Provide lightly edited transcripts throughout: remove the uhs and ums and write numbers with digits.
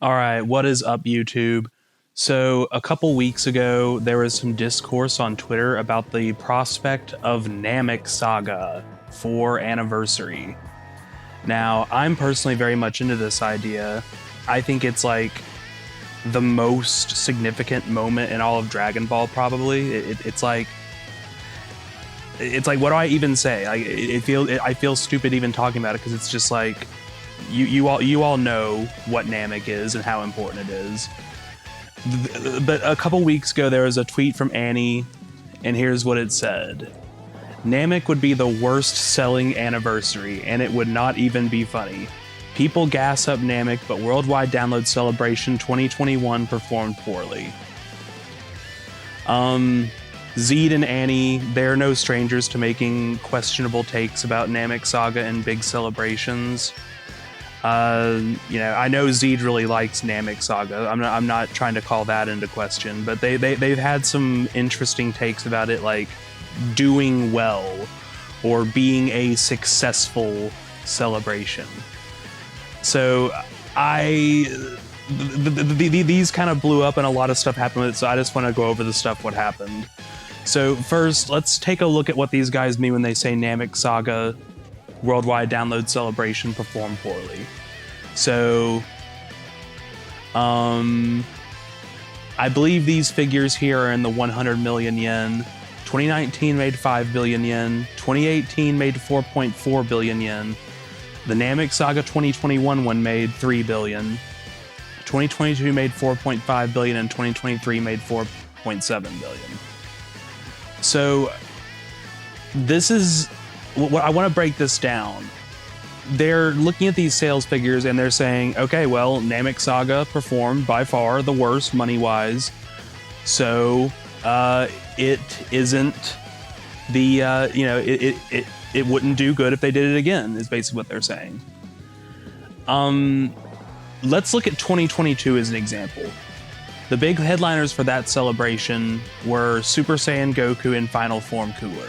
All right, what is up, YouTube? So, a couple weeks ago, there was some discourse on Twitter about the prospect of Namek Saga for Anniversary. Now, I'm personally very much into this idea. I think it's like the most significant moment in all of Dragon Ball, probably. It's like, what do I even say? I feel stupid even talking about it because it's just like you all know what Namek is and how important it is. But a couple weeks ago, there was a tweet from Annie, and here's what it said. Namek would be the worst selling anniversary, and it would not even be funny. People gas up Namek, but Worldwide Download Celebration 2021 performed poorly. Zeed and Annie, they're no strangers to making questionable takes about Namek Saga and big celebrations. I know Zeed really likes Namek Saga. I'm not trying to call that into question, but they've had some interesting takes about it, like doing well or being a successful celebration. So these kind of blew up and a lot of stuff happened with it, so I just want to go over the stuff what happened. So first, let's take a look at what these guys mean when they say Namek Saga Worldwide Download Celebration performed poorly. So, I believe these figures here are in the 100 million yen. 2019 made 5 billion yen. 2018 made 4.4 billion yen. The Namek Saga 2021 one made 3 billion. 2022 made 4.5 billion, and 2023 made 4.7 billion. So, this is what I want to break this down. They're looking at these sales figures and they're saying, okay, well, Namek Saga performed by far the worst money-wise, so it isn't the it wouldn't do good if they did it again, is basically what they're saying. Let's look at 2022 as an example. The big headliners for that celebration were Super Saiyan Goku and Final Form Cooler.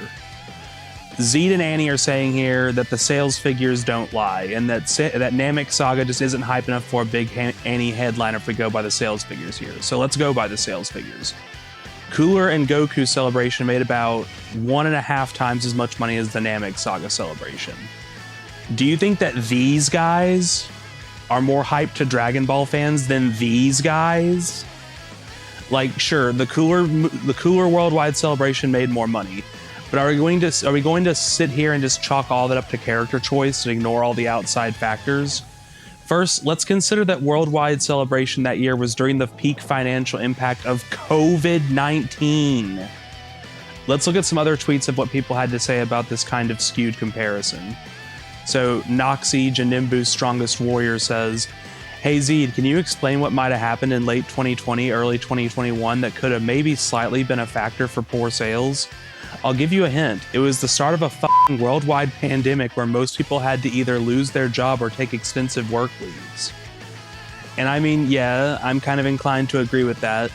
Zeed and Annie are saying here that the sales figures don't lie, and that Namek Saga just isn't hype enough for a big Annie headliner if we go by the sales figures here. So let's go by the sales figures. Cooler and Goku Celebration made about 1.5 times as much money as the Namek Saga Celebration. Do you think that these guys are more hyped to Dragon Ball fans than these guys? Like, sure, the Cooler Worldwide Celebration made more money. But are we going to sit here and just chalk all that up to character choice and ignore all the outside factors? First, let's consider that Worldwide Celebration that year was during the peak financial impact of COVID-19. Let's look at some other tweets of what people had to say about this kind of skewed comparison. So, Noxie, Janimbu's strongest warrior, says, "Hey Zeed, can you explain what might have happened in late 2020, early 2021 that could have maybe slightly been a factor for poor sales? I'll give you a hint. It was the start of a fucking worldwide pandemic where most people had to either lose their job or take extensive work leaves." And I mean, yeah, I'm kind of inclined to agree with that.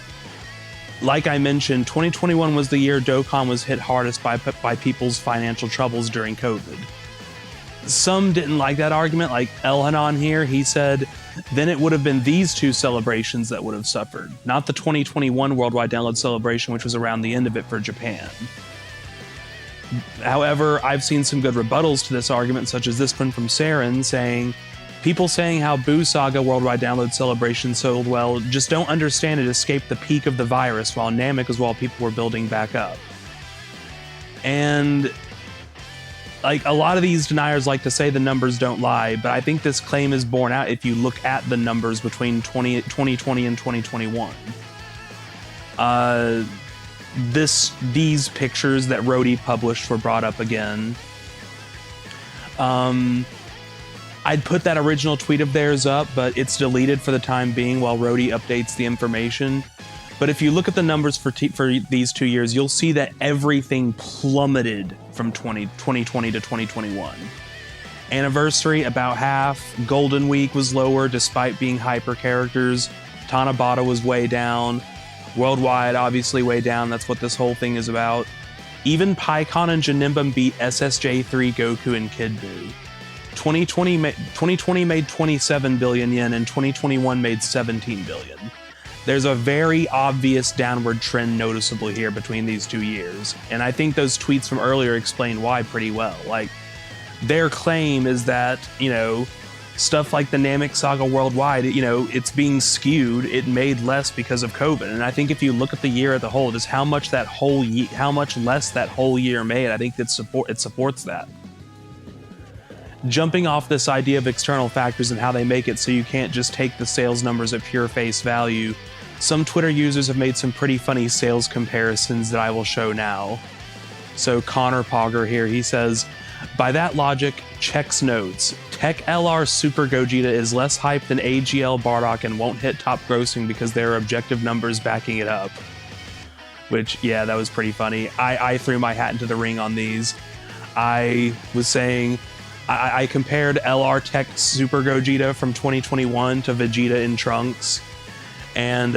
Like I mentioned, 2021 was the year Dokkan was hit hardest by people's financial troubles during COVID. Some didn't like that argument, like Elhanan here. He said, then it would have been these two celebrations that would have suffered, not the 2021 Worldwide Download Celebration, which was around the end of it for Japan. However, I've seen some good rebuttals to this argument, such as this one from Saren saying, people saying how Buu Saga Worldwide Download Celebration sold well just don't understand it escaped the peak of the virus while Namek was while people were building back up. And like a lot of these deniers like to say the numbers don't lie, but I think this claim is borne out if you look at the numbers between 2020 and 2021. These pictures that Rhodey published were brought up again. I'd put that original tweet of theirs up, but it's deleted for the time being while Rhodey updates the information. But if you look at the numbers for these 2 years, you'll see that everything plummeted from 2020 to 2021. Anniversary, about half. Golden Week was lower despite being hyper characters. Tanabata was way down. Worldwide, obviously way down. That's what this whole thing is about. Even Pikkon and Janemba beat SSJ3, Goku, and Kid Buu. 2020 made 27 billion yen and 2021 made 17 billion. There's a very obvious downward trend noticeable here between these 2 years. And I think those tweets from earlier explain why pretty well. Like, their claim is that, you know, stuff like the Namek Saga worldwide, you know, it's being skewed. It made less because of COVID. And I think if you look at the year as a whole, just how much less that whole year made, I think it supports that. Jumping off this idea of external factors and how they make it so you can't just take the sales numbers at pure face value, some Twitter users have made some pretty funny sales comparisons that I will show now. So Connor Pogger here, he says, by that logic, checks notes. Tech LR Super Gogeta is less hype than AGL Bardock and won't hit top grossing because there are objective numbers backing it up. Which, yeah, that was pretty funny. I threw my hat into the ring on these. I was saying, I compared LR Tech Super Gogeta from 2021 to Vegeta in Trunks. And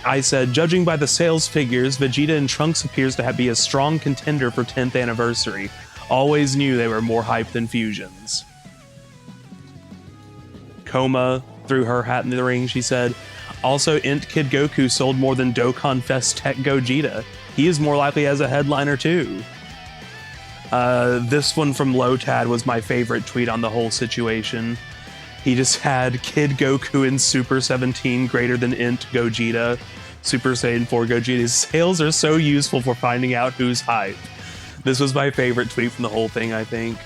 I said, judging by the sales figures, Vegeta in Trunks appears to be a strong contender for 10th anniversary. Always knew they were more hype than Fusions. Koma threw her hat into the ring. She said, also, Int Kid Goku sold more than Dokkan Fest Tech Gogeta. He is more likely as a headliner too. This one from Lotad was my favorite tweet on the whole situation. He just had Kid Goku in Super 17 greater than Int Gogeta, Super Saiyan 4 Gogeta. His sales are so useful for finding out who's hype. This was my favorite tweet from the whole thing, I think.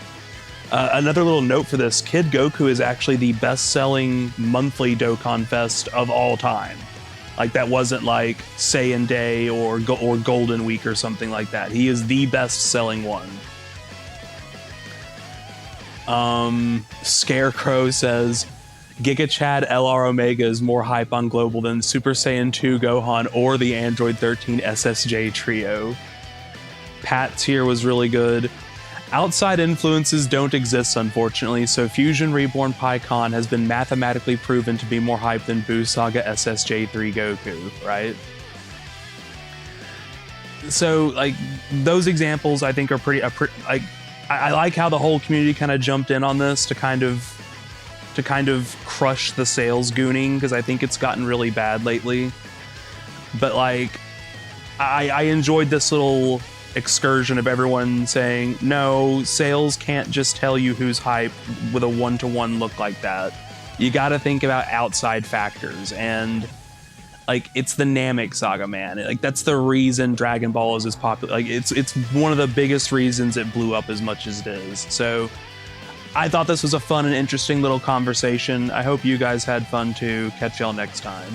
Another little note for this, Kid Goku is actually the best-selling monthly Dokkan Fest of all time. Like, that wasn't like Saiyan Day or Golden Week or something like that. He is the best-selling one. Scarecrow says, Giga Chad LR Omega is more hype on global than Super Saiyan 2 Gohan or the Android 13 SSJ trio. Pat's here was really good. Outside influences don't exist, unfortunately, so Fusion Reborn PyCon has been mathematically proven to be more hype than Buu Saga SSJ3 Goku, right? So, like, those examples I think are pretty like, I like how the whole community kind of jumped in on this to kind of crush the sales gooning, because I think it's gotten really bad lately. But like, I enjoyed this little excursion of everyone saying, no, sales can't just tell you who's hype with a one-to-one look like that. You got to think about outside factors, and like, it's the Namek Saga, man. Like, that's the reason Dragon Ball is as popular. Like, it's one of the biggest reasons it blew up as much as it is. So I thought this was a fun and interesting little conversation. I hope you guys had fun too. Catch y'all next time.